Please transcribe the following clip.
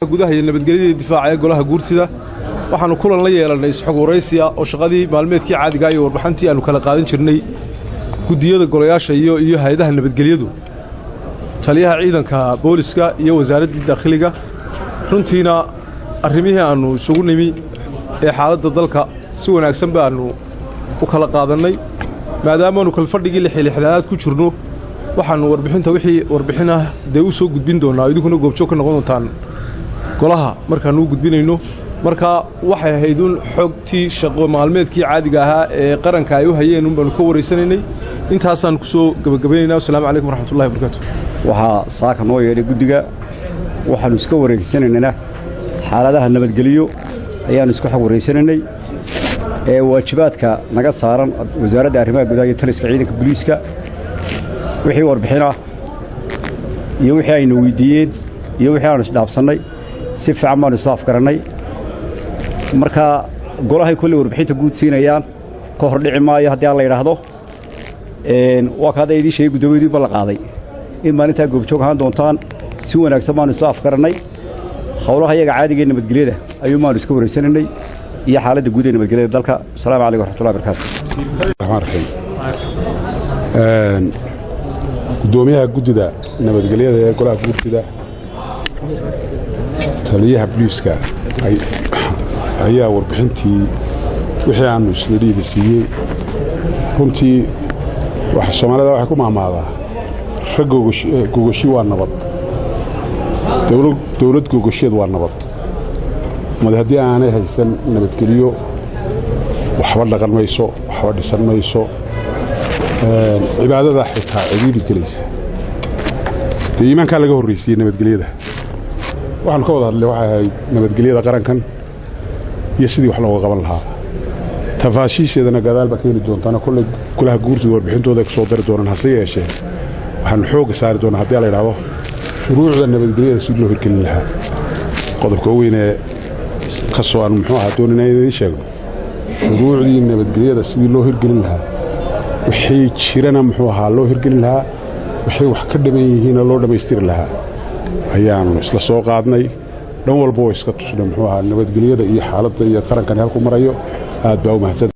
gudaha iyo nabadgelyada difaaca golaha guurtida waxaanu kulan la yeelanay isxog waraysiga oo shaqadii maalmeedkii caadiga ah iyo warbixintii aanu kala qaadan jirnay gudiyada golayaasha iyo hay'adaha nabadgelyadu taliyaha ciidanka booliska iyo wasaaradda dakhliga runtiina arrimihii aanu isugu nimi ee xaaladda dalka si wanaagsan baanu u kala qaadanay maadaama aanu kala fadhigii lixaad ku jirno waxaanu warbixinta wixii warbixina u soo gudbin doonaa idinkuna goobjoog ka noqon doontaan golaha markaanu gudbinayno marka waxay ahaydun xogtii shaqo maalmeedkii caadiga ahaa ee qaranka ay u hayeen baanu ka wareysanaynay intaasaan ku soo gabagabaynaynaa assalamu calaykum waraxmatullaahi wabarakaatuh waxaa saaka noo yeedhay guddiga waxaanu iska wareegsanaynaa xaaladaha nabadgelyo ayaanu iska xog wareysanaynay ee waajibaadka naga saaran wasaaradda arrimaha gudaha iyo taliska ciidanka booliiska wixii warbixin ah iyo wixii aynu weydiiyeen iyo wixii aanu isdhaafsannay si fiican baanu isu afgarannay marka golahay kolley warbixinta guud siinayaan ka hor dhici maayo haddii aan la yidhaahdo waa ka hadda idiin sheegay guddoomiyaddii ballan qaaday in maalintaa goobjoog ahaan doontaan si wanaagsan baanu isla afgarannay howlaha iyaga caadiga ee nabadgelyada ayuu maanu iska wareysanaynay iyo xaaladda guud ee nabadgelyada dalka asalaamu calaykum waraxmatullahi wabarakaatu gudoomiyaha guddida nabadgelyada ee golaha guurtida taliyaha booliiska ayaa warbixintii wixii aanu isla dhiida siiyey runtii soomaalida waxay ku maamaadaa rag gogoshi waa nabad dowlad gogosheed waa nabad made haddii aanay haysan nabadgelyo waxba dhaqan mayso waxba dhisan mayso cibaadada xitaa cidiili gelaysa dee iimaankaa laga horraysiiyey nabadgelyada waxaanu ka wada hadlay waxay ahayd nabadgelyada qarankan iyo sidii wax looga qaban lahaa tafaashiisheedana gadaal baa ka heli doontaana kolley golaha guurtida warbixintooda ay ku soo dari doonaan hase yeeshee waxaanu xoogga saari doonaa haddii la yidhaahdo shuruucda nabadgelyada sidii loo hirgelin lahaa qodobka u weynee ka soo aan muxuu ahaa doonina idiin sheegno shuruucdii nabadgelyada sidii loo hirgelin lahaa wixii jirana muxuu ahaa loo hirgelin lahaa waxay wax ka dhaman yihiinna loo dhammaystiri lahaa ayaanu isla soo qaadnay dhan walba oo iska tusnay muxuu ahaa nabadgelyada iyo xaaladda iyo qarankani halku marayo aad baa u mahadsan